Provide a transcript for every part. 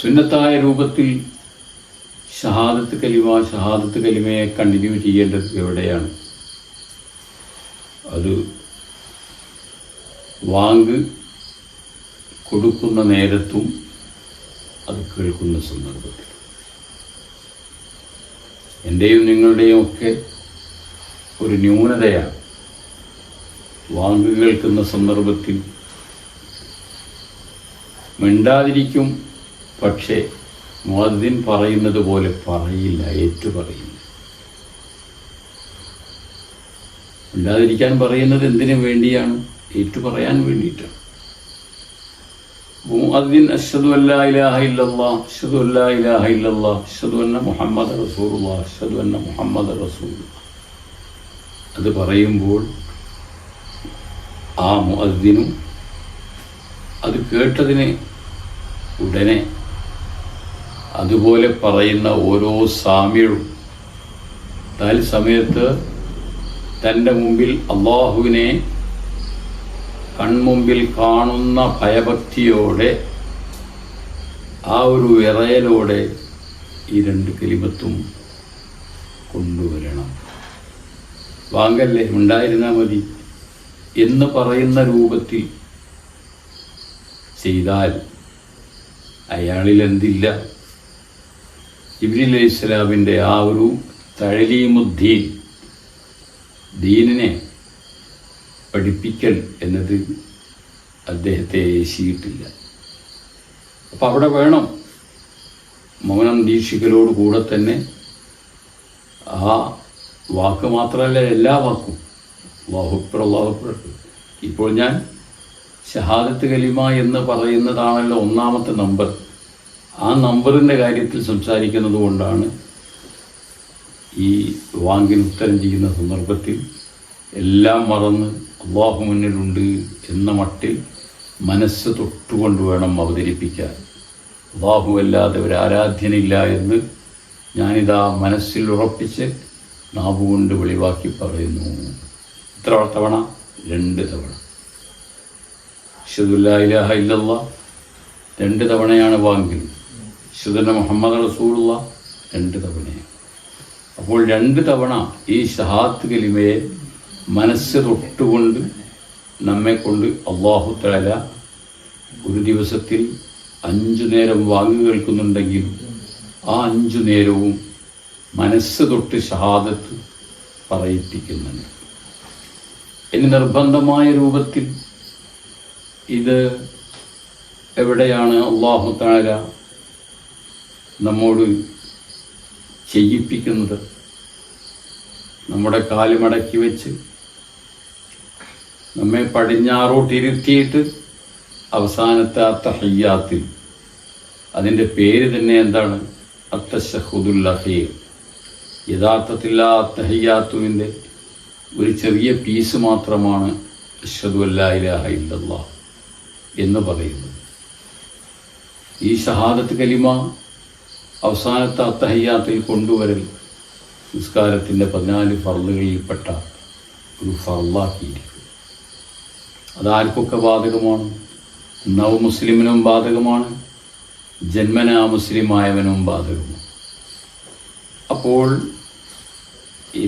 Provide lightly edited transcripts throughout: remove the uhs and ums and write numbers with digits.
സുന്നത്തായ രൂപത്തിൽ ഷഹാദത്ത് കലിമയെ കണ്ടിന്യൂ ചെയ്യേണ്ടത് എവിടെയാണ്? അത് വാങ്ക് കൊടുക്കുന്ന നേരത്തും അത് കേൾക്കുന്ന സന്ദർഭത്തിൽ. എൻ്റെയും നിങ്ങളുടെയും ഒക്കെ ഒരു ന്യൂനതയാണ് വാങ്ക് കേൾക്കുന്ന സന്ദർഭത്തിൽ മിണ്ടാതിരിക്കും, പക്ഷേ മുഅദ്ദിൻ പറയുന്നത് പോലെ പറയില്ല, ഏറ്റുപറയില്ല. മിണ്ടാതിരിക്കാൻ പറയുന്നത് എന്തിനു വേണ്ടിയാണ്? ഏറ്റുപറയാൻ വേണ്ടിയിട്ടാണ്. മുഅദ്ദിൻ അശ്ഹദു അല്ലാ ഇലാഹ ഇല്ലല്ലാഹ്, അശ്ഹദു അല്ലാ ഇലാഹ ഇല്ലല്ലാഹ്, അശ്ഹദു അന്ന മുഹമ്മദ റസൂലുള്ളാഹ്, അശ്ഹദു അന്ന മുഹമ്മദ റസൂലുള്ളാഹ് അത് പറയുമ്പോൾ ആ മുഅദ്ദിനും അത് കേട്ടതിന് ഉടനെ അതുപോലെ പറയുന്ന ഓരോ സാമ്യവും തൽസമയത്ത് തൻ്റെ മുമ്പിൽ അള്ളാഹുവിനെ കൺമുമ്പിൽ കാണുന്ന ഭയഭക്തിയോടെ ആ ഒരു വിറയലോടെ ഈ രണ്ട് കലിമത്തും കൊണ്ടുവരണം. വാങ്കല്ലേ, ഉണ്ടായിരുന്നാൽ മതി എന്ന് പറയുന്ന രൂപത്തിൽ ചെയ്താൽ അയാളിൽ എന്തില്ല? ജിബ്രീൽ അലൈഹിസ്സലാമിൻ്റെ ആ ഒരു തഅലീമുദ്ദീൻ, ദീനിനെ പഠിപ്പിക്കൽ എന്നത് അദ്ദേഹത്തെ ഏശിയിട്ടില്ല. അപ്പം അവിടെ വേണം മൗനം ദീക്ഷിക്കലോട് കൂടെ തന്നെ ആ വാക്ക് മാത്രമല്ല, എല്ലാ വാക്കും അല്ലാഹു അക്ബർ അല്ലാഹു അക്ബർ. ഇപ്പോൾ ഞാൻ ഷഹാദത്ത് കലിമ എന്ന് പറയുന്നതാണല്ലോ ഒന്നാമത്തെ നമ്പർ. ആ നമ്പറിൻ്റെ കാര്യത്തിൽ സംസാരിക്കുന്നത് കൊണ്ടാണ് ഈ വാങ്കിന് ഉത്തരം ചെയ്യുന്ന സന്ദർഭത്തിൽ എല്ലാം മറന്ന് അല്ലാഹു മുന്നിലുണ്ട് എന്ന മട്ടിൽ മനസ്സ് തൊട്ടുകൊണ്ട് വേണം അവതരിപ്പിക്കാൻ. അല്ലാഹു അല്ലാതെ ഒരു ആരാധ്യനില്ല എന്ന് ഞാനിതാ മനസ്സിൽ ഉറപ്പിച്ച് നാവുകൊണ്ട് വെളിവാക്കി പറയുന്നു. എത്ര തവണ? 2 തവണ. അശ്ഹദു അല്ലാ ഇലാഹ ഇല്ലല്ലാഹ് 2 തവണയാണ് വാങ്കിൽ. അശ്ഹദു അന്ന മുഹമ്മദ റസൂലുള്ളാഹ് 2 തവണയാണ്. അപ്പോൾ 2 തവണ ഈ ഷഹാദത്ത് കലിമയെ മനസ്സ് തൊട്ടുകൊണ്ട് നമ്മെ കൊണ്ട് അല്ലാഹു തആല ഒരു ദിവസത്തിൽ 5 നേരം വാങ്ങി കേൾക്കുന്നുണ്ടെങ്കിൽ ആ 5 നേരവും മനസ്സ് തൊട്ട് ഷഹാദത്ത് പറയിപ്പിക്കുന്നുണ്ട്. ഇനി നിർബന്ധമായ രൂപത്തിൽ ഇത് എവിടെയാണ് അല്ലാഹു തആല നമ്മോട് ചെയ്യിപ്പിക്കുന്നത്? നമ്മുടെ കാല് മടക്കി വെച്ച് നമ്മെ പടിഞ്ഞാറോട്ടിരുത്തിയിട്ട് അവസാനത്തെ അത്തഹിയ്യാത്തിൽ, അതിൻ്റെ പേര് തന്നെ എന്താണ്? അത്തശഹുദുൽ അഖീർ. യഥാർത്ഥത്തിൽ ആ അത്തഹിയ്യാത്തുവിൻ്റെ ഒരു ചെറിയ പീസ് മാത്രമാണ് അശ്ഹദു അല്ലാ ഇലാഹ ഇല്ലല്ലാഹ് എന്ന് പറയുന്നത്. ഈ ഷഹാദത്ത് കലിമ അവസാനത്തെ അത്തഹിയ്യാത്തിൽ കൊണ്ടുവരൽ നിസ്കാരത്തിൻ്റെ 14 ഫർളുകളിൽപ്പെട്ട ഒരു ഫർളാക്കിയിരിക്കും. അതാർക്കൊക്കെ ബാധകമാണ്? നവമുസ്ലിമിനും ബാധകമാണ്, ജന്മനാ മുസ്ലിമായവനും ബാധകമാണ്. അപ്പോൾ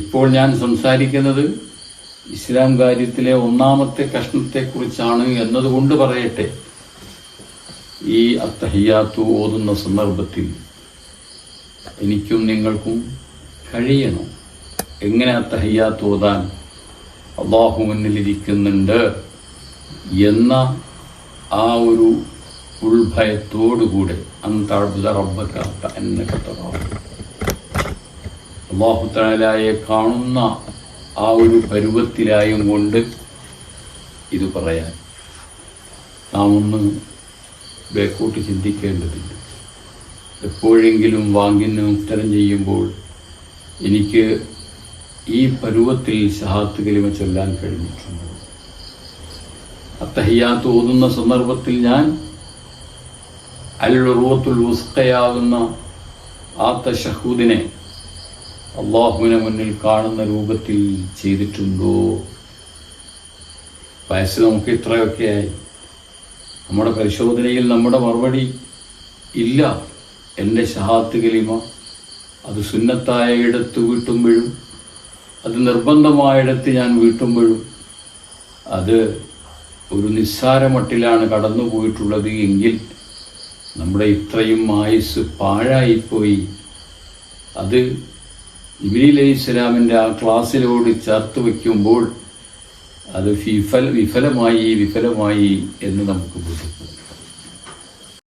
ഇപ്പോൾ ഞാൻ സംസാരിക്കുന്നത് ഇസ്ലാം കാര്യത്തിലെ ഒന്നാമത്തെ കഷ്ണത്തെക്കുറിച്ചാണ് എന്നതുകൊണ്ട് പറയട്ടെ. ഈ അത്തഹിയ്യാത്തു ഓതുന്ന സന്ദർഭത്തിൽ എനിക്കും നിങ്ങൾക്കും കഴിയണം എങ്ങനെ അത്തഹിയ്യാത്ത് ഓതാൻ അല്ലാഹു മുന്നിലിരിക്കുന്നുണ്ട് എന്ന ആ ഒരു ഉൾഭയത്തോടുകൂടെ അൻതഅബ്ദുദ റബ്ബക കഅന്നക തറാഹു, അല്ലാഹു തആലയെ കാണുന്ന ആ ഒരു പരുവത്തിലായും കൊണ്ട് ഇത് പറയാൻ നാം ഒന്ന് ബേക്കോട്ട് ചിന്തിക്കേണ്ടതുണ്ട്. എപ്പോഴെങ്കിലും വാങ്ങിന് ഉത്തരം ചെയ്യുമ്പോൾ എനിക്ക് ഈ പരുവത്തിൽ ഷഹാദത്ത് കലിമ ചൊല്ലാൻ കഴിഞ്ഞിട്ടുണ്ട്. അത്തഹിയ്യാത്ത് ഓതുന്ന സന്ദർഭത്തിൽ ഞാൻ അൽ ഉർവത്തുൽ വുസ്ഖയാകുന്ന ആ തശഹൂദിനെ അള്ളാഹുവിനെ മുന്നിൽ കാണുന്ന രൂപത്തിൽ ചെയ്തിട്ടുണ്ടോ? വയസ്സ് നമുക്ക് ഇത്രയൊക്കെയായി. നമ്മുടെ പരിശോധനയിൽ നമ്മുടെ മറുപടി ഇല്ല. എൻ്റെ ഷഹാത്ത് കലിമ അത് സുന്നത്തായ ഇടത്ത് വീട്ടുമ്പോഴും അത് നിർബന്ധമായിടത്ത് ഞാൻ വീട്ടുമ്പോഴും അത് ഒരു നിസ്സാരമട്ടിലാണ് കടന്നു പോയിട്ടുള്ളത് എങ്കിൽ നമ്മുടെ ഇത്രയും ആയുസ് പാഴായിപ്പോയി. അത് ജിബ്രീൽ അലൈഹിസ്സലാമിൻ്റെ ആ ക്ലാസ്സിലോട് ചേർത്ത് വയ്ക്കുമ്പോൾ അത് വിഫലമായി എന്ന് നമുക്ക് ബോധ്യപ്പെടും.